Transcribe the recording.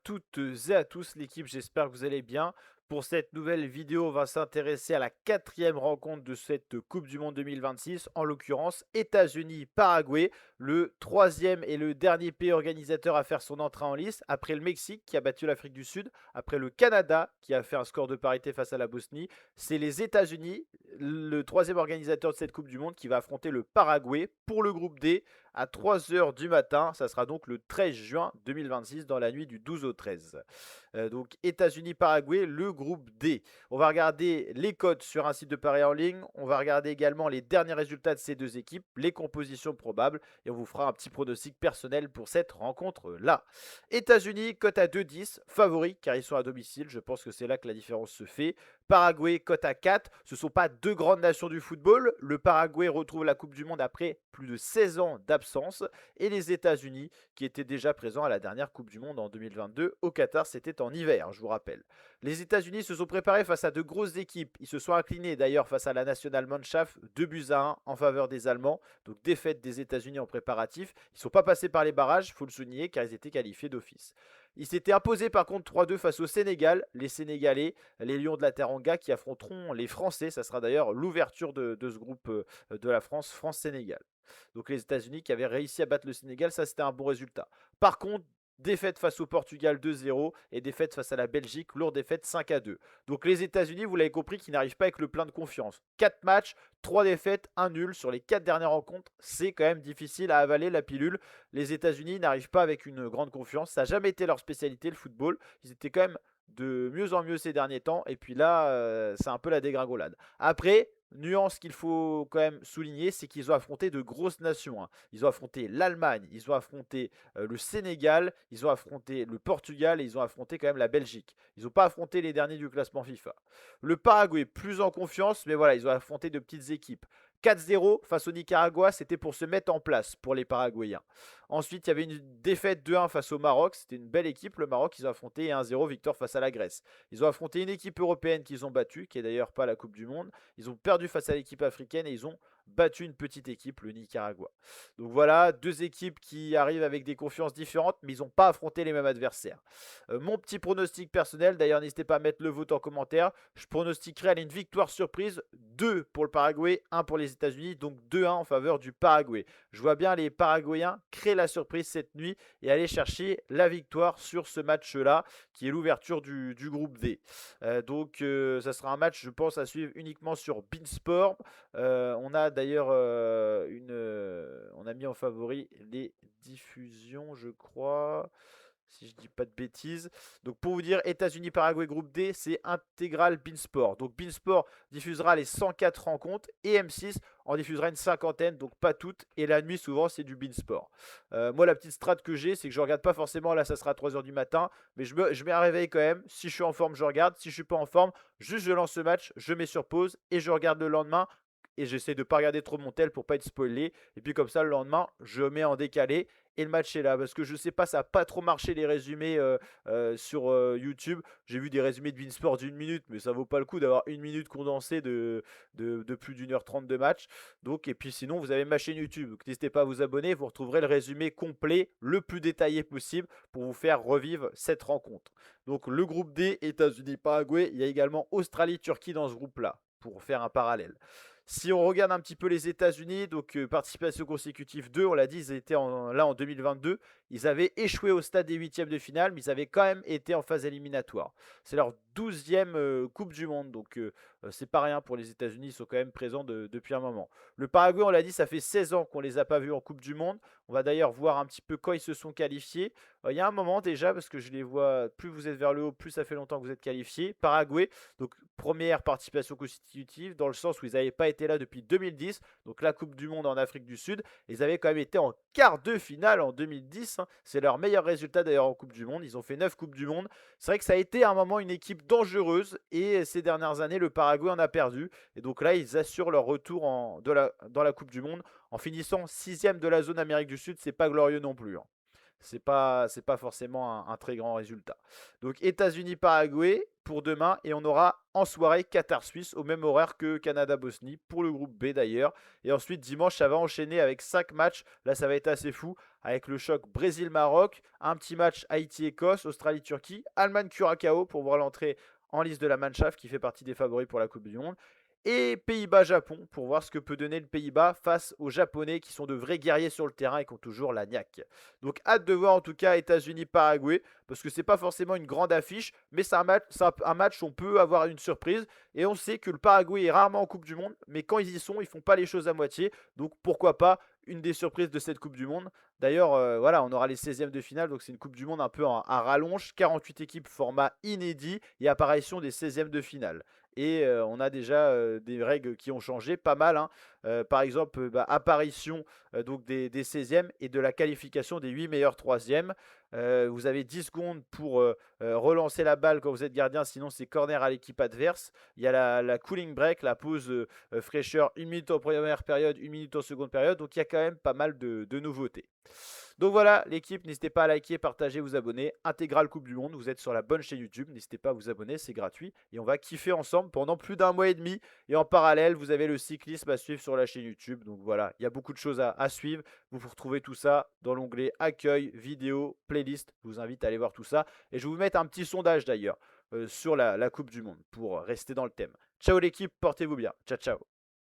toutes et à tous l'équipe, j'espère que vous allez bien. Pour cette nouvelle vidéo, on va s'intéresser à la quatrième rencontre de cette Coupe du Monde 2026, en l'occurrence États-Unis-Paraguay, le troisième et le dernier pays organisateur à faire son entrée en lice, après le Mexique qui a battu l'Afrique du Sud, après le Canada qui a fait un score de parité face à la Bosnie. C'est les États-Unis, le troisième organisateur de cette Coupe du Monde, qui va affronter le Paraguay pour le groupe D à 3 heures du matin. Ça sera donc le 13 juin 2026 dans la nuit du 12 au 13. Donc États-Unis-Paraguay, le groupe D. On va regarder les codes sur un site de paris en ligne. On va regarder également les derniers résultats de ces deux équipes, les compositions probables. Et on vous fera un petit pronostic personnel pour cette rencontre-là. États-Unis, cote à 2,10, favori car ils sont à domicile. Je pense que c'est là que la différence se fait. Paraguay, cote à 4. Ce ne sont pas deux grandes nations du football. Le Paraguay retrouve la Coupe du Monde après plus de 16 ans d'absence. Et les États-Unis, qui étaient déjà présents à la dernière Coupe du Monde en 2022 au Qatar, c'était en hiver, je vous rappelle. Les États-Unis se sont préparés face à de grosses équipes. Ils se sont inclinés d'ailleurs face à la Nationalmannschaft 2-1 en faveur des Allemands. Donc défaite des États-Unis en préparatif. Ils ne sont pas passés par les barrages, il faut le souligner, car ils étaient qualifiés d'office. Ils s'étaient imposés par contre 3-2 face au Sénégal. Les Sénégalais, les Lions de la Teranga, qui affronteront les Français. Ça sera d'ailleurs l'ouverture de ce groupe de la France, France-Sénégal. Donc les États-Unis qui avaient réussi à battre le Sénégal, ça c'était un bon résultat. Par contre, défaite face au Portugal 2-0 et défaite face à la Belgique, lourde défaite 5-2. Donc les États-Unis, vous l'avez compris, qui n'arrivent pas avec le plein de confiance. 4 matchs, 3 défaites, 1 nul sur les 4 dernières rencontres. C'est quand même difficile à avaler la pilule. Les États-Unis n'arrivent pas avec une grande confiance. Ça n'a jamais été leur spécialité, le football. Ils étaient quand même de mieux en mieux ces derniers temps. Et puis là, c'est un peu la dégringolade. Après, nuance qu'il faut quand même souligner, c'est qu'ils ont affronté de grosses nations, hein. Ils ont affronté l'Allemagne, ils ont affronté le Sénégal, ils ont affronté le Portugal et ils ont affronté quand même la Belgique. Ils n'ont pas affronté les derniers du classement FIFA. Le Paraguay, plus en confiance, mais voilà, ils ont affronté de petites équipes. 4-0 face au Nicaragua, c'était pour se mettre en place pour les Paraguayens. Ensuite, il y avait une défaite 2-1 face au Maroc. C'était une belle équipe, le Maroc. Ils ont affronté 1-0 victoire face à la Grèce. Ils ont affronté une équipe européenne qu'ils ont battue, qui est d'ailleurs pas la Coupe du Monde. Ils ont perdu face à l'équipe africaine et ils ont battu une petite équipe, le Nicaragua. Donc voilà, deux équipes qui arrivent avec des confiances différentes, mais ils n'ont pas affronté les mêmes adversaires. Mon petit pronostic personnel, d'ailleurs n'hésitez pas à mettre le vote en commentaire. Je pronostiquerai une victoire surprise, 2 pour le Paraguay, 1 pour les États-Unis, donc 2-1 en faveur du Paraguay. Je vois bien les Paraguayens créer la surprise cette nuit et aller chercher la victoire sur ce match-là, qui est l'ouverture du groupe D. Ça sera un match, je pense, à suivre uniquement sur Beansport. On a d'ailleurs on a mis en favori les diffusions, je crois, si je dis pas de bêtises. Donc pour vous dire, États-Unis, Paraguay, groupe D, c'est intégral Beansport. Donc Beansport diffusera les 104 rencontres et M6 en diffusera une cinquantaine, donc pas toutes. Et la nuit, souvent, c'est du Beansport. Moi, la petite strat que j'ai, c'est que je regarde pas forcément, là, ça sera à 3 heures du matin, mais je mets un réveil quand même. Si je suis en forme, je regarde. Si je suis pas en forme, juste je lance le match, je mets sur pause et je regarde le lendemain. Et j'essaie de pas regarder trop mon tel pour pas être spoilé. Et puis comme ça, le lendemain, je mets en décalé et le match est là. Parce que je sais pas, ça n'a pas trop marché les résumés sur YouTube. J'ai vu des résumés de Beansport d'une minute, mais ça vaut pas le coup d'avoir une minute condensée de plus d'1 h 30 de match. Donc, et puis sinon, vous avez ma chaîne YouTube. Donc n'hésitez pas à vous abonner, vous retrouverez le résumé complet, le plus détaillé possible, pour vous faire revivre cette rencontre. Donc le groupe D, États-Unis, Paraguay, il y a également Australie, Turquie dans ce groupe-là, pour faire un parallèle. Si on regarde un petit peu les États-Unis, donc participation consécutive 2, on l'a dit, ils étaient là en 2022. Ils avaient échoué au stade des huitièmes de finale, mais ils avaient quand même été en phase éliminatoire. C'est leur 12e Coupe du Monde, donc c'est pas rien pour les États-Unis, ils sont quand même présents depuis un moment. Le Paraguay, on l'a dit, ça fait 16 ans qu'on les a pas vus en Coupe du Monde. On va d'ailleurs voir un petit peu quand ils se sont qualifiés. Il y a un moment déjà, parce que je les vois, plus vous êtes vers le haut, plus ça fait longtemps que vous êtes qualifiés. Paraguay, donc première participation constitutive, dans le sens où ils n'avaient pas été là depuis 2010, donc la Coupe du Monde en Afrique du Sud. Ils avaient quand même été en quart de finale en 2010, hein. C'est leur meilleur résultat d'ailleurs en Coupe du Monde. Ils ont fait 9 Coupes du Monde. C'est vrai que ça a été à un moment une équipe dangereuse et ces dernières années, le Paraguay en a perdu. Et donc là, ils assurent leur retour dans la Coupe du Monde en finissant 6e de la zone Amérique du Sud. C'est pas glorieux non plus, hein. C'est pas forcément un très grand résultat. Donc États-Unis-Paraguay, pour demain et on aura en soirée Qatar-Suisse au même horaire que Canada-Bosnie pour le groupe B d'ailleurs. Et ensuite dimanche ça va enchaîner avec 5 matchs, là ça va être assez fou, avec le choc Brésil-Maroc, un petit match Haïti-Écosse, Australie-Turquie, Allemagne-Curacao pour voir l'entrée en liste de la Mannschaft qui fait partie des favoris pour la Coupe du Monde. Et Pays-Bas-Japon pour voir ce que peut donner le Pays-Bas face aux Japonais qui sont de vrais guerriers sur le terrain et qui ont toujours la niaque. Donc hâte de voir en tout cas États-Unis-Paraguay parce que c'est pas forcément une grande affiche, mais c'est un match où on peut avoir une surprise et on sait que le Paraguay est rarement en Coupe du Monde, mais quand ils y sont, ils font pas les choses à moitié. Donc pourquoi pas une des surprises de cette Coupe du Monde. D'ailleurs, voilà, on aura les 16e de finale, donc c'est une Coupe du Monde un peu à rallonge, 48 équipes, format inédit et apparition des 16e de finale. Et on a déjà des règles qui ont changé, pas mal, hein. Par exemple, apparition donc des 16e et de la qualification des 8 meilleurs 3e. Vous avez 10 secondes pour relancer la balle quand vous êtes gardien, sinon c'est corner à l'équipe adverse. Il y a la cooling break, la pause fraîcheur, 1 minute en première période, 1 minute en seconde période. Donc il y a quand même pas mal de nouveautés. Donc voilà, l'équipe, n'hésitez pas à liker, partager, vous abonner. Intégrale Coupe du Monde, vous êtes sur la bonne chaîne YouTube. N'hésitez pas à vous abonner, c'est gratuit. Et on va kiffer ensemble pendant plus d'un mois et demi. Et en parallèle, vous avez le cyclisme à suivre sur la chaîne YouTube. Donc voilà, il y a beaucoup de choses à suivre. Vous retrouvez tout ça dans l'onglet Accueil, vidéo, playlist. Je vous invite à aller voir tout ça. Et je vais vous mettre un petit sondage d'ailleurs sur la Coupe du Monde pour rester dans le thème. Ciao l'équipe, portez-vous bien. Ciao, ciao.